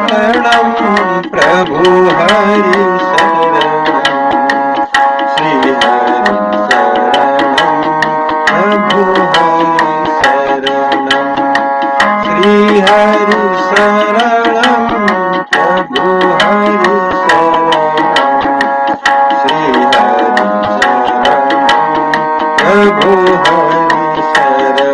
शरणं प्रभु हरि शरणं श्री हरि शरणं प्रभु हरि शरणं श्री हरि शरणं प्रभु हरि शरणं श्री हरि शरणं प्रभु हरि शरणं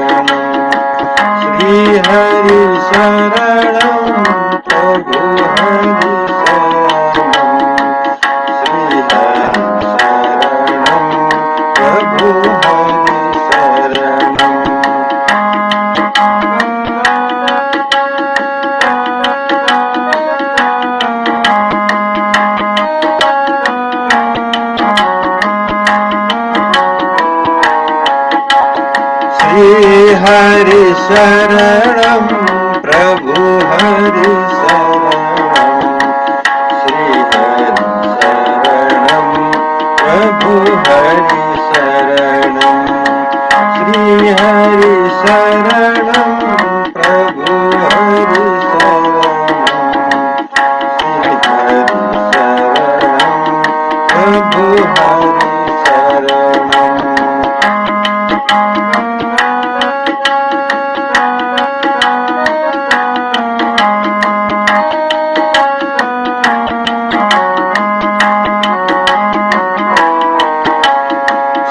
श्री हरि शरणं प्रभु हरि शरणं श्री हरि शरणं प्रभु हरि शरणं श्री हरि शरणं प्रभु हरि शरणं श्री हरि शरणं प्रभु हरि शरणं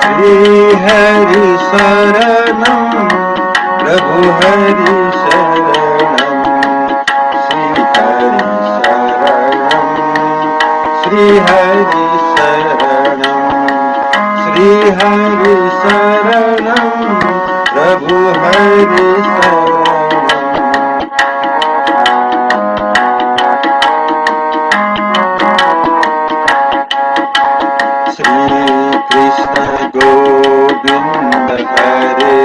श्री हरि शरणं प्रभु हरि शरणं प्रभु हरि शरणं श्री हरि शरणं श्री हरि शरणं प्रभु हरि शरणं श्री कृष्ण गोविंद हरे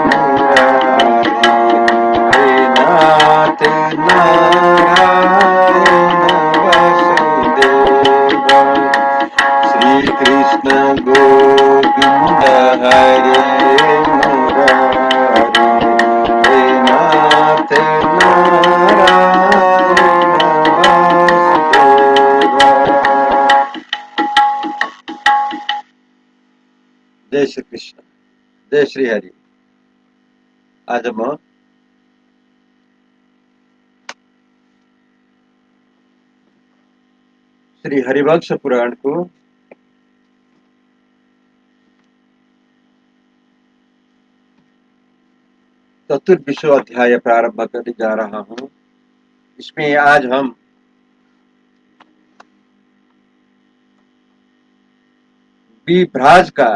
मुरारी हे नाथ नारायण वसुदेव श्री कृष्ण गोविंद हरे मुरारी हे नाथ नारायण वसुदेव। जय श्री कृष्ण, जय श्री हरि। आज म श्री हरिवंश पुराण को 24वां अध्याय प्रारंभ करने जा रहा हूं। इसमें आज हम विभ्राज का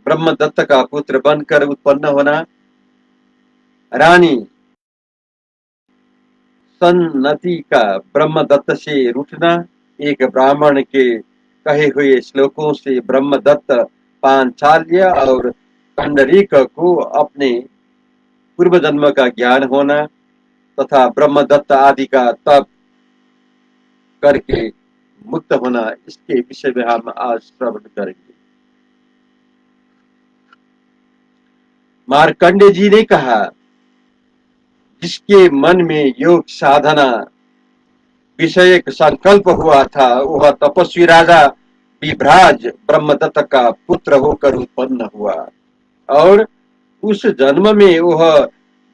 ब्रह्मदत्त का पुत्र बनकर उत्पन्न होना, रानी सन्नति का ब्रह्मदत्त से रूठना, एक ब्राह्मण के कहे हुए श्लोकों से ब्रह्मदत्त पांचाल्य और कंडरीक को अपने पूर्व जन्म का ज्ञान होना तथा ब्रह्मदत्त आदि का तप करके मुक्त होना, इसके विषय में हम आज श्रवण करेंगे। मार्कंडे जी ने कहा, जिसके मन में योग साधना विषय संकल्प हुआ था वह तपस्वी राजा विभ्राज ब्रह्मदत्त का पुत्र होकर उत्पन्न हुआ और उस जन्म में वह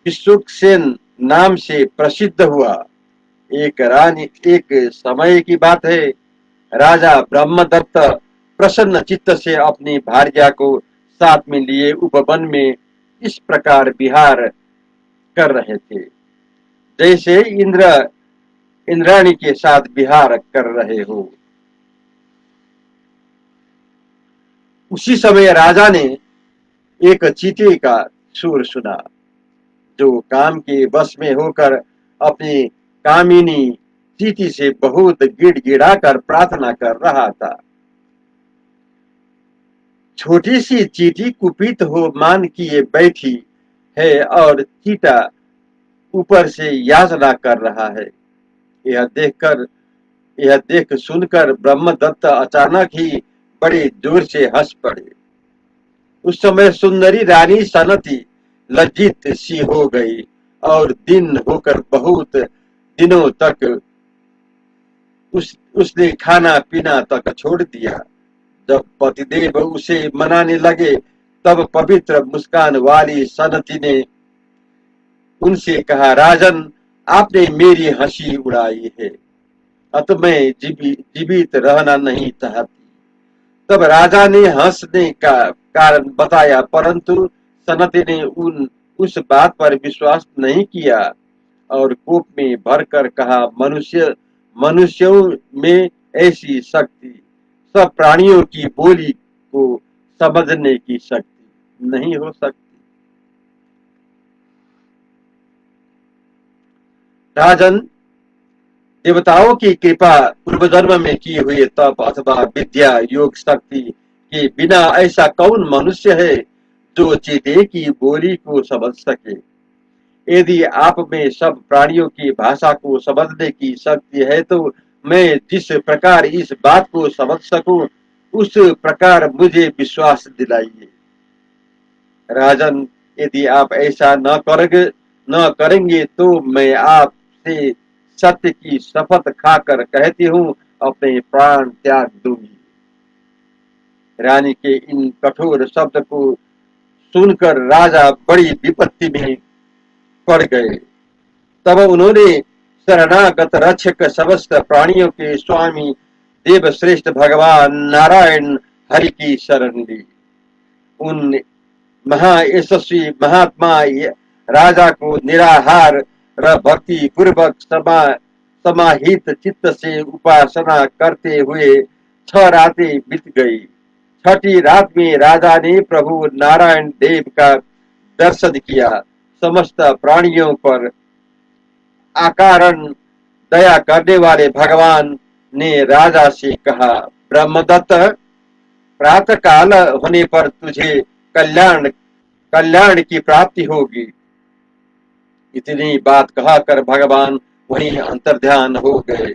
विश्वक्सेन नाम से प्रसिद्ध हुआ। एक समय की बात है, राजा ब्रह्मदत्त प्रसन्न चित्त से अपनी भार्या को साथ में लिए उपवन में इस प्रकार विहार कर रहे थे जैसे इंद्राणी के साथ विहार कर रहे हो। उसी समय राजा ने एक चींटी का सुर सुना जो काम के वश में होकर अपनी कामिनी चींटी से बहुत गिड़गिड़ाकर प्रार्थना कर रहा था। छोटी सी चींटी कुपित हो मान किए बैठी है और चींटा ऊपर से याचना कर रहा है। यह देख सुनकर ब्रह्मदत्त अचानक ही बड़े जोर से हंस पड़े। उस समय सुंदरी रानी सनती लज्जित सी हो गई और दिन होकर बहुत दिनों तक उसने खाना पीना तक छोड़ दिया। जब पतिदेव उसे मनाने लगे तब पवित्र मुस्कान वाली सनती ने उनसे कहा, राजन, आपने मेरी हंसी उड़ाई है, अतः मैं जीवित रहना नहीं चाहती। तब राजा ने हंसने का कारण बताया, परंतु सनती ने उस बात पर विश्वास नहीं किया और कोप में भरकर कहा, मनुष्यों में ऐसी शक्ति, सब प्राणियों की बोली को समझने की शक्ति नहीं हो सकती। राजन, देवताओं की कृपा पूर्व जन्म में किए हुए तप अथवा विद्या योग शक्ति के बिना ऐसा कौन मनुष्य है जो चीते की बोली को समझ सके। यदि आप में सब प्राणियों की भाषा को समझने की शक्ति है तो मैं जिस प्रकार इस बात को समझ सकूं उस प्रकार मुझे विश्वास दिलाइए। राजन, यदि आप ऐसा न करेंगे तो मैं आपसे सत्य की शपथ खाकर कहती हूँ अपने प्राण त्याग दूंगी। रानी के इन कठोर शब्द को सुनकर राजा बड़ी विपत्ति में पड़ गए। तब उन्होंने शरणागत रक्षक समस्त प्राणियों के स्वामी देवश्रेष्ठ भगवान नारायण हरि की शरण ली। उन महायशस्वी महात्मा राजा को निराहार भक्ति पूर्वक समाहित चित्त से उपासना करते हुए 6 रातें बीत गई। 6ठी रात में राजा ने प्रभु नारायण देव का दर्शन किया। समस्त प्राणियों पर अकारण दया करने वाले भगवान ने राजा से कहा, ब्रह्मदत्त, प्रातः काल होने पर तुझे कल्याण की प्राप्ति होगी। इतनी बात कहकर भगवान वहीं अंतर्ध्यान हो गए।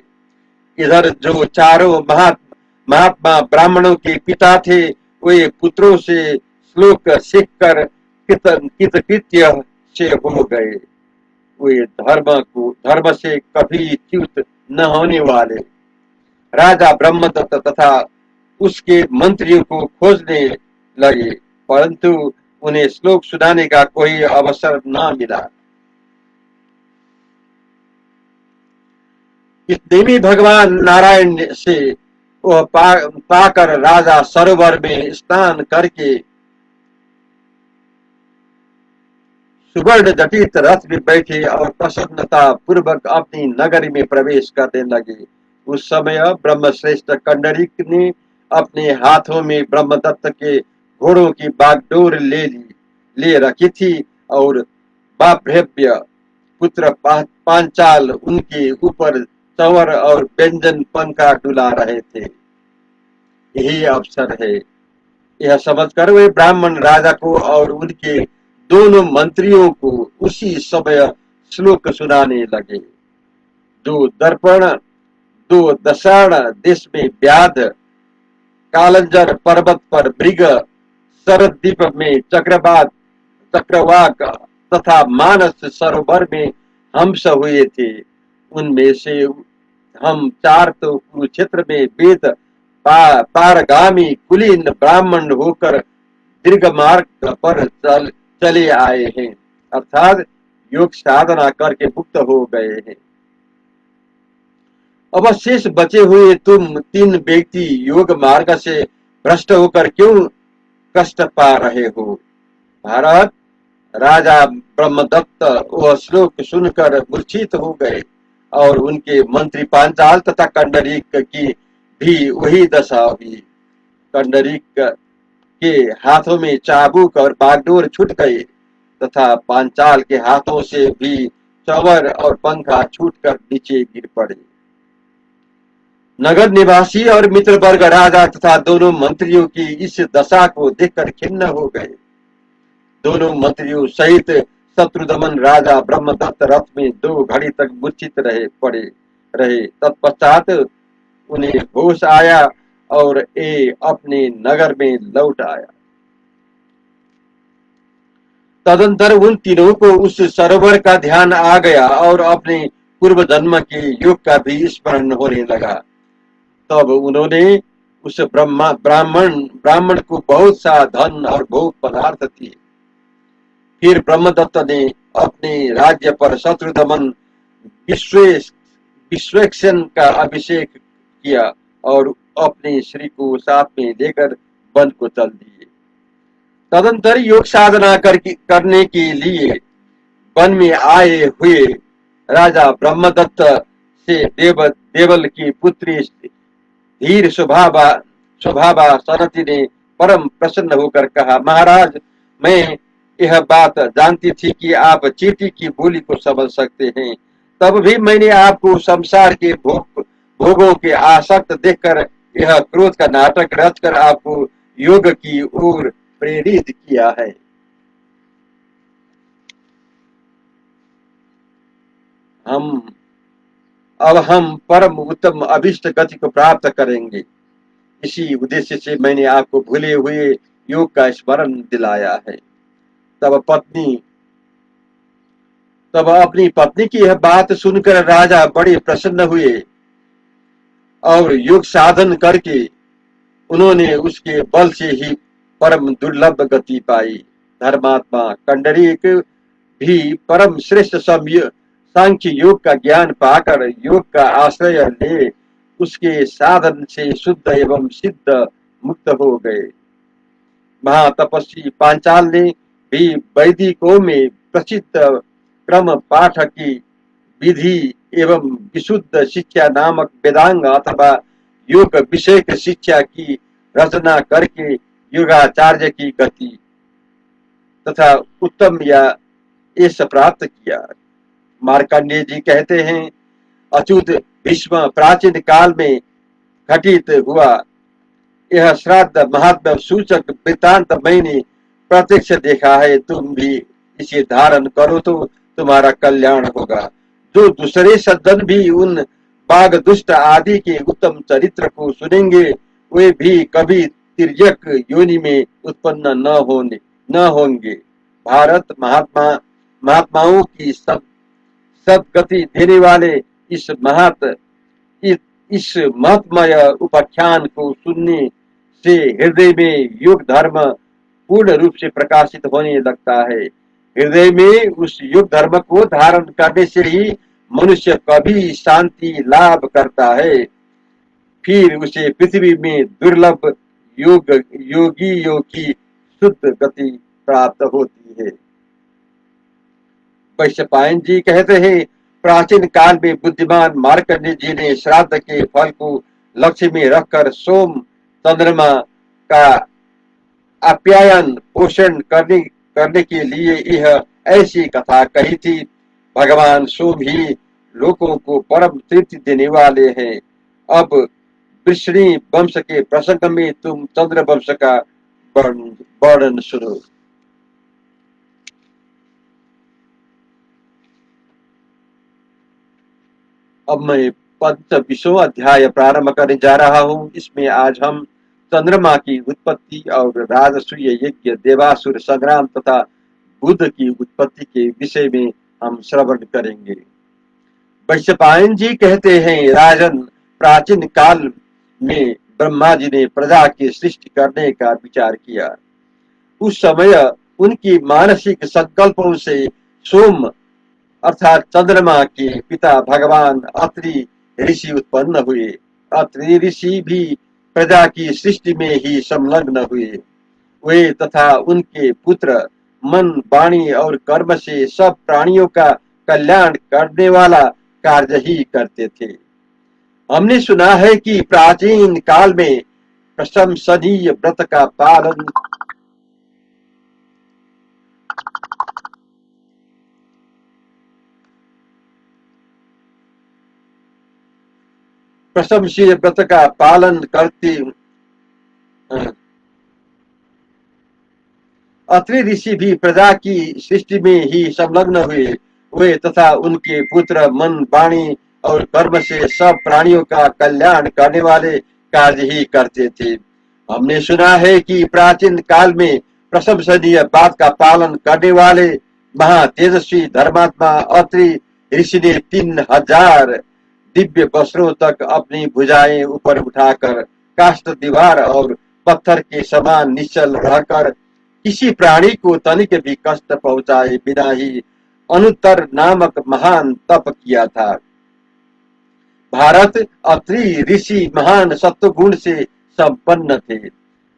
इधर जो चारों महात्मा ब्राह्मणों के पिता थे वे पुत्रों से श्लोक सीख कर कृतकृत्य से हो गए। वे धर्म से कभी च्युत न होने वाले राजा ब्रह्मदत्त तथा उसके मंत्रियों को खोजने लगे, परंतु उन्हें श्लोक सुनाने का कोई अवसर न मिला। इतने में भगवान नारायण से वह पाकर राजा सरोवर में स्नान करके सुवर्ण जटित रथ में बैठे और प्रसन्नता पूर्वक अपनी नगरी में प्रवेश करने लगे। उस समय ब्रह्मश्रेष्ठ कंडरीक ने अपने हाथों में ब्रह्मदत्त के घोड़ों की बागडोर ले रखी थी और बाभ्रव्य पुत्र पांचाल उनके ऊपर चंवर और व्यंजन पंखा डुला रहे थे। यही अवसर है। यह समझकर वे ब्राह्मण राजा को और उनके दोनों मंत्रियों को उसी समय श्लोक सुनाने लगे। दो दशाण देश में व्याध, कालंजर पर्वत पर मृग, शरद्वीप में चक्रवाक तथा मानस सरोवर में हंस हुए थे। उनमें से हम 4 तो कुरुक्षेत्र में वेद पारगामी कुलीन ब्राह्मण होकर दीर्घ मार्ग पर चले आए हैं, अर्थात योग साधना करके मुक्त हो गए हैं। अब शेष बचे हुए तुम 3 व्यक्ति योग मार्ग से भ्रष्ट होकर क्यों कष्ट पा रहे हो। भारत, राजा ब्रह्मदत्त वह श्लोक सुनकर मूर्छित हो गए और उनके मंत्री पांचाल तथा कंडरीक की भी वही दशा हुई। कंडरीक के हाथों में चाबुक और बागडोर छूट गए तथा पांचाल के हाथों से भी चंवर और पंखा छूटकर नीचे गिर पड़े। नगर निवासी और मित्र वर्ग राजा तथा दोनों मंत्रियों की इस दशा को देखकर खिन्न हो गए। दोनों मंत्रियों सहित शत्रुदमन राजा ब्रह्मदत्त रथ में 2 घड़ी तक मूर्छित रहे। तत्पश्चात उन्हें होश आया और ये अपने नगर में लौट आया। तदंतर उन तीनों को उस सरोवर का ध्यान आ गया और अपने पूर्व जन्म के योग का भी स्मरण होने लगा। तब उन्होंने उस ब्राह्मण ब्राह्मण को बहुत सा धन और भोग पदार्थ दिए। फिर ब्रह्मदत्त ने अपने राज्य पर शत्रु दमन विश्वेक्षण का अभिषेक किया और अपने श्री को साथ में लेकर वन को चल दिए। तदंतर योग साधना करने के लिए वन में आए हुए राजा ब्रह्मदत्त से देवल की पुत्री धीर स्वभावा सनती ने परम प्रसन्न होकर कहा, महाराज, मैं यह बात जानती थी कि आप चींटी की बोली को समझ सकते हैं, तब भी मैंने आपको संसार के भोगों के आसक्त देखकर यह क्रोध का नाटक रचकर आपको योग की ओर प्रेरित किया है। हम परम उत्तम अभिष्ट गति को प्राप्त करेंगे। इसी उद्देश्य से मैंने आपको भूले हुए योग का स्मरण दिलाया है। तब अपनी पत्नी की यह बात सुनकर राजा बड़े प्रसन्न हुए और योग साधन करके उन्होंने उसके बल से ही परम दुर्लभ गति पाई। धर्मात्मा कंडरीक भी परम श्रेष्ठ सांख्य योग का ज्ञान पाकर योग का आश्रय ले उसके साधन से शुद्ध एवं सिद्ध मुक्त हो गए। महातपस्वी पांचाल ने भी वैदिकों में प्रसिद्ध क्रम पाठ की विधि एवं विशुद्ध शिक्षा नामक वेदांग अथवा योग विषयक शिक्षा की रचना करके योगाचार्य की गति तथा उत्तम या यश प्राप्त किया। मार्कंडेय जी कहते हैं, अच्युत भीष्म प्राचीन काल में घटित हुआ यह श्राद्ध महात्म्य सूचक वृत्तांत मैंने प्रत्यक्ष देखा है। तुम भी इसे धारण करो तो तुम्हारा कल्याण होगा। जो दूसरे सज्जन भी उन बाघ दुष्ट आदि के उत्तम चरित्र को सुनेंगे वे भी कभी तिर्यक योनि में उत्पन्न न होंगे। भारत महात्माओं की सदगति देने वाले इस महत्मय उपाख्यान को सुनने से हृदय में योग धर्म पूर्ण रूप से प्रकाशित होने लगता है। हृदय में उस योग धर्म को धारण करने से ही मनुष्य कभी शांति लाभ करता है। फिर उसे पृथ्वी में दुर्लभ योगियों की शुद्ध गति प्राप्त होती है। वैशंपायन जी कहते हैं, प्राचीन काल में बुद्धिमान मार्कंडेय जी ने श्राद्ध के फल को लक्ष्य में रखकर सोम चंद्रमा का आप्यायन पोषण करने के लिए यह ऐसी कथा कही थी। भगवान सोम ही लोगों को परम तृप्ति देने वाले हैं। अब वृष्णि वंश के प्रसंग में तुम चंद्र वंश का वर्णन सुनो। अब मैं 25वां अध्याय प्रारंभ करने जा रहा हूँ। इसमें आज हम चंद्रमा की उत्पत्ति और राजसूय यज्ञ, देवासुर संग्राम तथा बुद्ध की उत्पत्ति के विषय में हम श्रवण करेंगे। वैशंपायन जी कहते हैं, राजन, प्राचीन काल में ब्रह्मा जी ने प्रजा की सृष्टि करने का विचार किया। उस समय उनकी मानसिक संकल्पों से सोम अर्थात चंद्रमा के पिता भगवान अत्रि ऋषि उत्पन्न हुए। अत्रि ऋषि भी प्रजा की सृष्टि में ही संलग्न हुए। वे तथा उनके पुत्र मन, वाणी और कर्म से सब प्राणियों का कल्याण करने वाला कार्य ही करते थे। हमने सुना है कि प्राचीन काल में प्रशंसनीय व्रत का पालन प्रशंसीय व्रत का पालन करते अत्रि ऋषि भी प्रजा की सृष्टि में ही संलग्न हुए। वे तथा उनके पुत्र मन, वाणी और कर्म से सब प्राणियों का कल्याण करने वाले कार्य ही करते थे। हमने सुना है कि प्राचीन काल में प्रशंसनीय बात का पालन करने वाले महा तेजस्वी धर्मात्मा अत्रि ऋषि ने 3000 दिव्य वस्त्रों तक अपनी भुजाएं ऊपर उठाकर काष्ठ दीवार और पत्थर के समान निश्चल रहकर किसी प्राणी को तनिक भी कष्ट पहुंचाए बिना ही अनुत्तर नामक महान तप किया था। भारत अत्रि ऋषि महान सत्वगुण से संपन्न थे।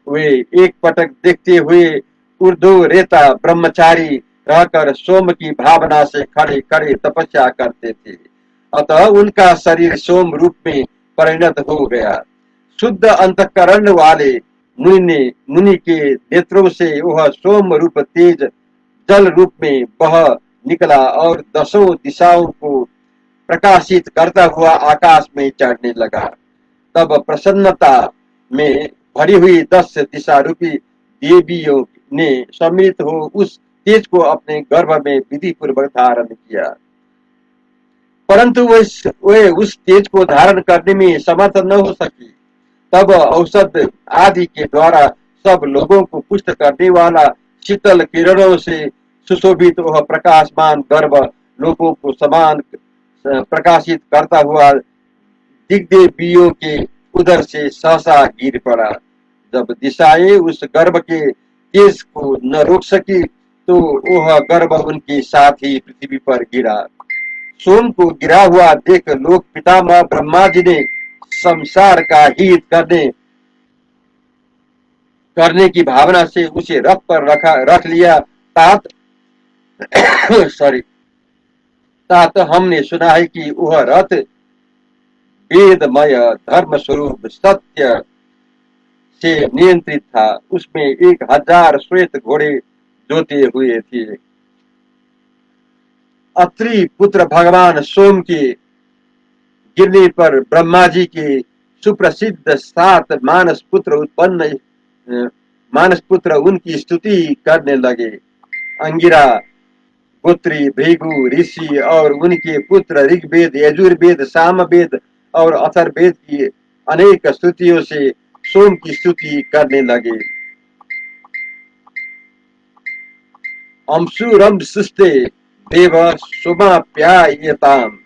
वे एक पटक देखते हुए ऊर्ध्व रेता ब्रह्मचारी रहकर सोम की भावना से खड़े खड़े तपस्या करते थे। अतः उनका शरीर सोम रूप में परिणत हो गया। शुद्ध अंतकरण वाले मुनि के नेत्रों से वह सोम रूप तेज जल रूप में बह निकला और दसों दिशाओं को प्रकाशित करता हुआ आकाश में चढ़ने लगा। तब प्रसन्नता में भरी हुई 10 दिशा रूपी देवियों ने सम्मिलित हो उस तेज को अपने गर्भ में विधि पूर्वक धारण किया, परंतु वे उस तेज को धारण करने में समर्थ न हो सकी। तब औषध आदि के द्वारा सब लोगों को पुष्ट करने वाला शीतल किरणों से सुशोभित वह प्रकाशमान गर्भ लोगों को समान प्रकाशित करता हुआ दिग्देवियों के उदर से सहसा गिर पड़ा। जब दिशाएं उस गर्भ के तेज को न रोक सकी तो वह गर्भ उनके साथ ही पृथ्वी पर गिरा। सोम को गिरा हुआ देख लोक पितामह ब्रह्मा जी ने संसार का हित करने की भावना से उसे रथ पर रख लिया। तात तात हमने सुना है कि वह रथ वेदमय धर्म स्वरूप सत्य से नियंत्रित था। उसमें 1000 श्वेत घोड़े जोते हुए थे। अत्रि पुत्र भगवान सोम के गिरने पर ब्रह्मा जी के सुप्रसिद्ध 7 मानस पुत्र उनकी स्तुति करने लगे। अंगिरा गोत्री भृगु ऋषि और उनके पुत्र ऋग्वेद यजुर्वेद सामवेद और अथर्ववेद की अनेक स्तुतियों से सोम की स्तुति करने लगे। अंशुरम सुस्ते देव सोमाप्यायताम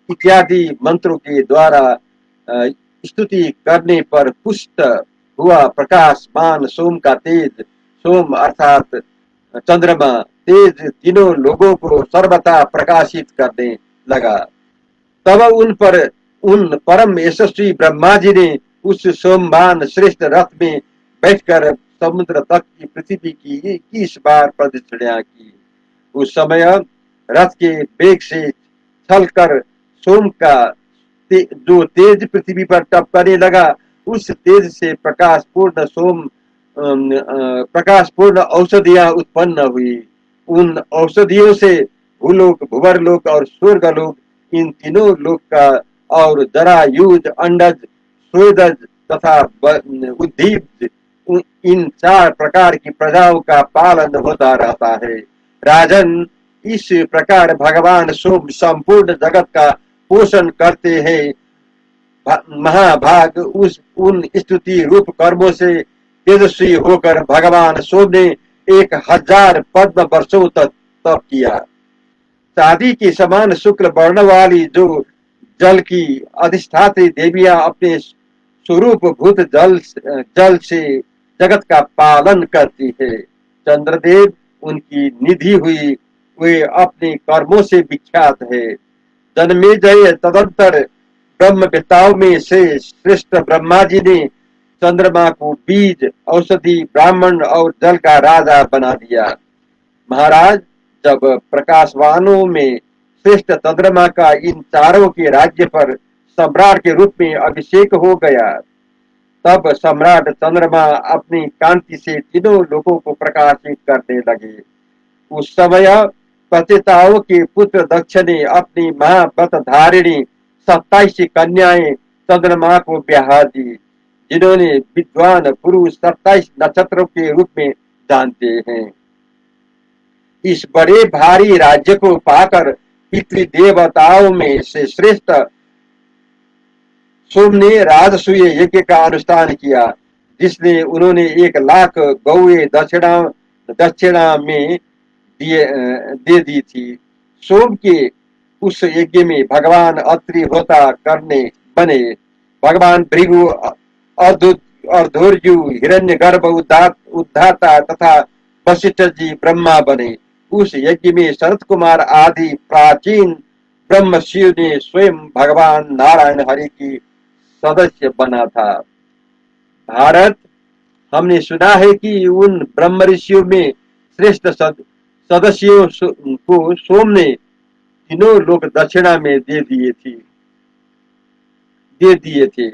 इत्यादि मंत्रों के द्वारा स्तुति करने पर पुष्ट हुआ प्रकाशमान सोम का तेज, सोम अर्थात चंद्रमा तेज तीनों लोगों को सर्वथा प्रकाशित करने लगा। तब उन परम यशस्वी ब्रह्मा जी ने उस सोमवान श्रेष्ठ रथ में बैठकर समुद्र तक की पृथ्वी की 21 बार प्रदक्षिणा की। उस समय रथ के वेग से छलकर सोम का जो तेज पृथ्वी पर टपकने लगा, उस तेज से प्रकाशपूर्ण औषधियां उत्पन्न हुई। उन औषधियों से भूलोक भुवरलोक और स्वर्गलोक इन तीनों लोक का और जरायुज अंडज स्वेदज तथा उद्दीप्त इन 4 प्रकार की प्रजाओं का पालन होता रहता है। राजन, इस प्रकार भगवान सोम संपूर्ण जगत का पोषण करते हैं। महाभाग उन स्तुति रूप कर्मों से तेजस्वी होकर भगवान सोम ने 1000 पद्म वर्षों तक तप किया। चांदी के समान शुक्ल वर्ण वाली जो जल की अधिष्ठात्री देवियां अपने स्वरूप भूत जल से जगत का पालन करती है। चंद्रदेव उनकी निधि हुई, वे अपने कर्मों से विख्यात है। जन्मेजय तदंतर ब्रह्मवेत्ताओं में से श्रेष्ठ ब्रह्मा जी ने चंद्रमा को बीज औषधि ब्राह्मण और जल का राजा बना दिया। महाराज, जब प्रकाशवानों में श्रेष्ठ चंद्रमा का इन चारों के राज्य पर सम्राट के रूप में अभिषेक हो गया, तब सम्राट चंद्रमा अपनी कांति से तीनों लोगों को प्रकाशित करने लगे। उस समय पतिताओं के पुत्र दक्ष ने अपनी महाव्रत धारिणी 27 कन्याएं चंद्रमा को ब्याह दी, जिन्होंने विद्वान पुरुष 27 नक्षत्रों के रूप में जानते हैं। इस बड़े भारी राज्य को पाकर पितृदेवताओं में से श्रेष्ठ सोम ने राजसूय यज्ञ का अनुष्ठान किया, जिसने उन्होंने 1 लाख गौएं दक्षिणा में दे दी थी। सोम के उस यज्ञ में भगवान अत्रि होता करने बने, भगवान भृगु अर्धुर्जु हिरण्यगर्भ उद्धाता तथा वशिष्ठ जी ब्रह्मा बने। उस यज्ञ में शरत कुमार आदि प्राचीन ब्रह्म शिव ने स्वयं भगवान नारायण हरि की सदस्य बना था। भारत, हमने सुना है कि उन ब्रह्म ऋषियों में श्रेष्ठ सदस्यों को सोम ने तीनों लोग दक्षिणा में दे दिए थे।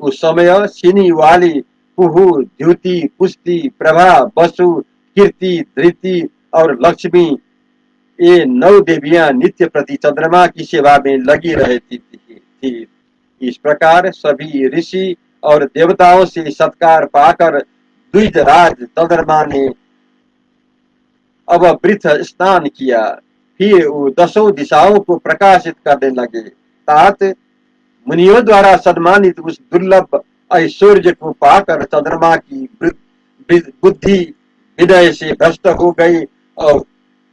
उस समय सिनी वाली, कुहू, द्युति, पुष्टि, प्रभा, वसु, कीर्ति, धृति और लक्ष्मी, ये 9 देवियां नित्य प्रति चंद्रमा की सेवा में लगी रहती थी। इस प्रकार सभी ऋषि और देवताओं से सत्कार पाकर द्विजराज चंद्रमा ने अवभृत स्नान किया। फिर वो 10 दिशाओं को प्रकाशित करने लगे। तात मुनियों द्वारा सम्मानित उस दुर्लभ ऐश्वर्य को पाकर चंद्रमा की बुद्धि विनय से भ्रष्ट हो गई और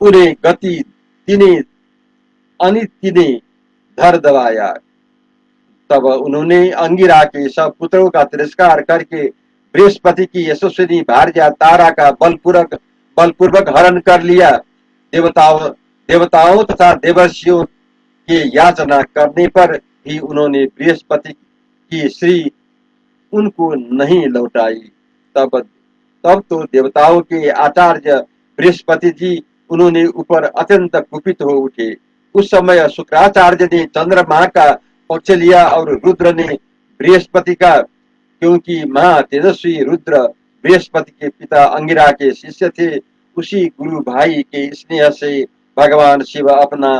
उन्हें गति तिने अनितिने धर दबाया। तब उन्होंने अंगिरा के सब पुत्रों का तिरस्कार करके बृहस्पति की यशस्विनी भार्या तारा का बलपूर्वक हरण कर लिया। देवताओं तथा देवर्षियों के याचना करने पर भी उन्होंने बृहस्पति की श्री उनको नहीं लौटाई। तब तब तो देवताओं के आचार्य बृहस्पति जी उन्होंने ऊपर अत्यंत कुपित हो उठे। उस समय शुक्राचार्य ने चंद्रमा का पक्ष लिया और रुद्र ने बृहस्पति का, क्योंकि महा तेजस्वी रुद्र बृहस्पति के पिता अंगिरा के शिष्य थे। उसी गुरु भाई के स्नेह से भगवान शिव अपना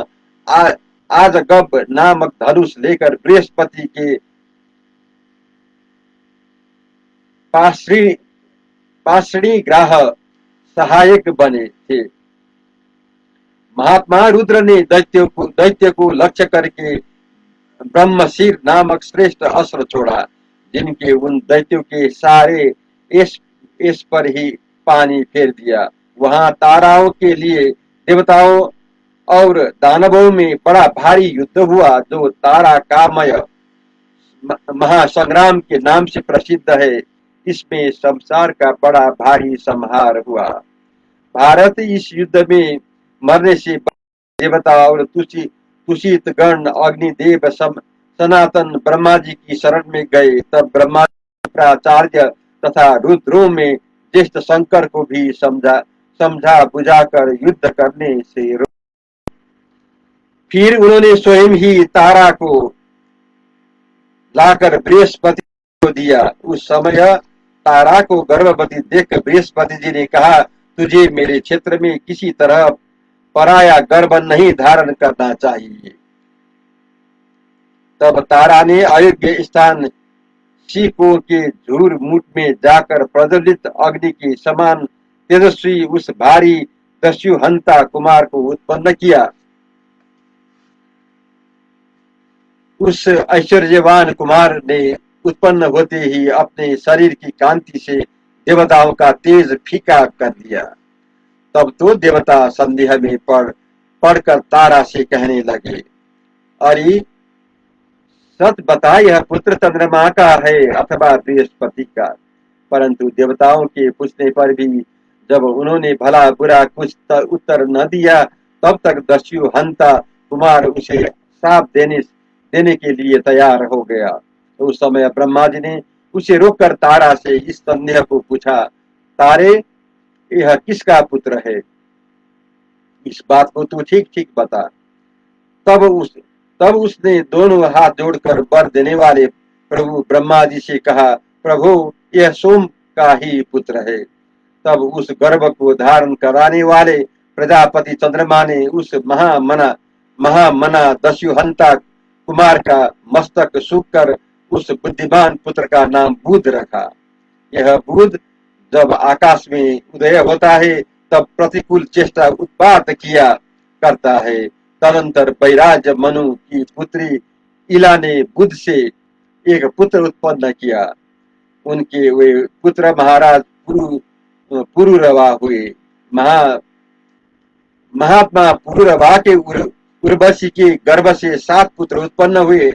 आजगब नामक धनुष लेकर बृहस्पति के पार्षणी ग्राह सहायक बने थे। महात्मा रुद्र ने दैत्य को लक्ष्य करके ब्रह्मशीर नामक श्रेष्ठ अस्त्र छोड़ा, जिनके उन दैत्यों के सारे इस पर ही पानी फेर दिया। वहां ताराओं के लिए देवताओं और दानवों में बड़ा भारी युद्ध हुआ, जो तारा कामय महासंग्राम के नाम से प्रसिद्ध है। इसमें संसार का बड़ा भारी संहार हुआ। भारत, इस युद्ध में मरने से देवता और तुषित गण अग्निदेव सनातन ब्रह्मा जी की शरण में गए। तब ब्रह्मा शुक्राचार्य तथा रुद्रों में ज्येष्ठ शंकर को भी समझा बुझाकर युद्ध करने से फिर उन्होंने स्वयं ही तारा को लाकर बृहस्पति को दिया। उस समय तारा को गर्भवती देख बृहस्पति जी ने कहा, तुझे मेरे क्षेत्र में किसी तरह पराया गर्भ नहीं धारण करना चाहिए। तब तारा ने अयोग्य स्थान सीपों के झूर मुठ में जाकर प्रज्वलित अग्नि के समान तेजस्वी उस भारी दस्युहंता कुमार को उत्पन्न किया। उस ऐश्वर्यवान कुमार ने उत्पन्न होते ही अपने शरीर की कांति से देवताओं का तेज फीका कर दिया। तब तो देवता संदेह में पड़कर तारा से कहने लगे, अरे सच बता, यह पुत्र चंद्रमा का है अथवा बृहस्पति का? परंतु देवताओं के पूछने पर भी जब उन्होंने भला बुरा कुछ उत्तर न दिया, तब तक दस्यु हंता कुमार उसे श्राप देने के लिए तैयार हो गया। तो उस समय ब्रह्मा जी ने उसे रोककर तारा से इस संदेह को पूछा, तारे, यह किसका पुत्र है? इस बात को तू ठीक ठीक बता। तब उसने दोनों हाथ जोड़कर वर देने वाले प्रभु ब्रह्मा जी से कहा, प्रभु, यह सोम का ही पुत्र है। तब उस गर्भ को धारण कराने वाले प्रजापति चंद्रमा ने उस महामना दस्युहंता कुमार का मस्तक सूख कर उस बुद्धिमान पुत्र का नाम बुध रखा। यह बुध जब आकाश में उदय होता है तब प्रतिकूल चेष्टा उत्पात किया करता है। तदंतर बैराज मनु की पुत्री इला ने बुध से एक पुत्र उत्पन्न किया। उनके वे पुत्र महाराज पुरुरवा हुए। महात्मा पुरुरवा के उर्वशी के गर्भ से 7 पुत्र उत्पन्न हुए।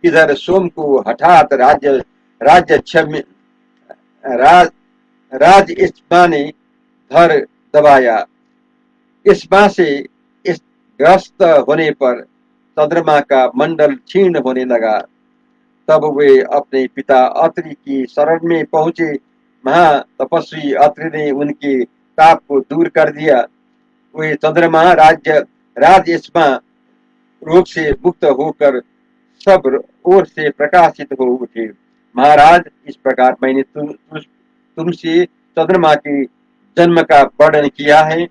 इधर सोम को हठात राज्य क्षम राज राज इस्मा ने धर दबाया। इस्मा से इस ग्रस्त होने पर चंद्रमा का मंडल क्षीण होने लगा। तब वे अपने पिता अत्रि की शरण में पहुंचे। महा तपस्वी अत्रि ने उनके ताप को दूर कर दिया। वे चंद्रमा राज इस्मा रोग से मुक्त होकर सब ओर से प्रकाशित हो उठे। महाराज, इस प्रकार मैंने तुमसे चंद्रमा के जन्म का वर्णन किया है,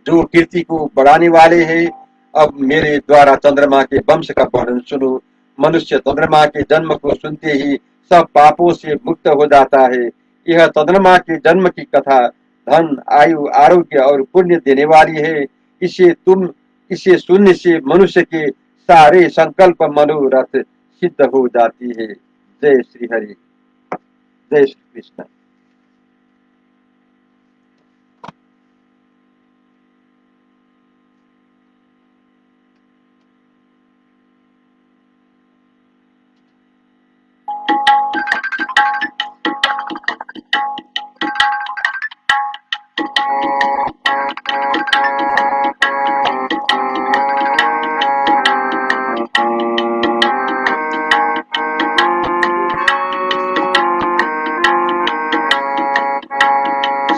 जो कीर्ति को बढ़ाने वाले हैं। अब मेरे द्वारा चंद्रमा के वंश का वर्णन सुनो। मनुष्य चंद्रमा के जन्म को सुनते ही सब पापों से मुक्त हो जाता है। यह चंद्रमा के जन्म की कथा धन, आयु, आरोग्य और पुण्य देने वाली है। इसे सुनने से मनुष्य के सारे संकल्प मनोरथ सिद्ध हो जाती है। जय श्री हरि, जय श्री कृष्ण।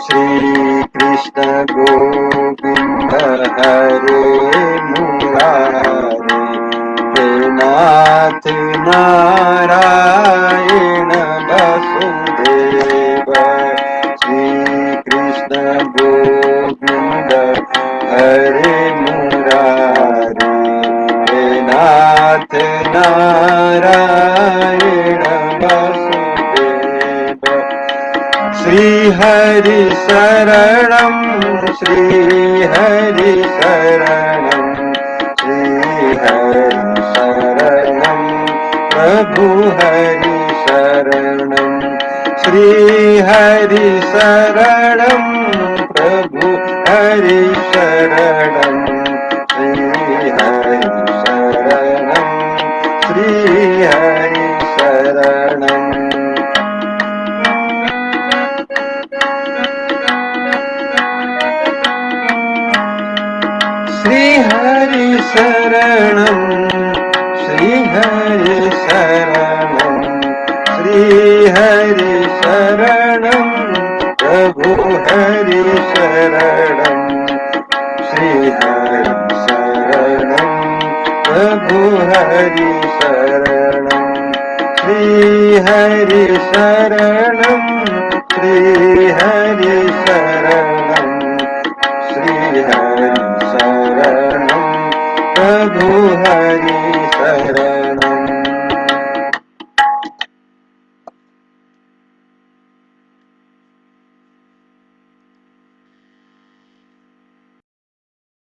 श्री कृष्ण गोविंद हरे मुरारे, हे नाथ नारायण वसुदेव। श्री कृष्ण गोविंद हरे मुरारे, हे नाथ नारायण वसुदेव। श्री हरि शरणं, श्री हरि शरणं, श्री हरि शरणं, प्रभु हरि शरणं। श्री हरि शरणं, प्रभु हरि शरणं, श्री हरि शरणं, श्री हरि शरणं। श्री हरि शरणं, श्री हरि शरणं, श्री हरि शरणं, प्रभु हरि शरणं। श्री हरि शरणं, प्रभु हरि शरणं। श्री हरि शरणं, श्री हरि शरणं, श्री हरि शरणं, प्रभु हरि शरणं।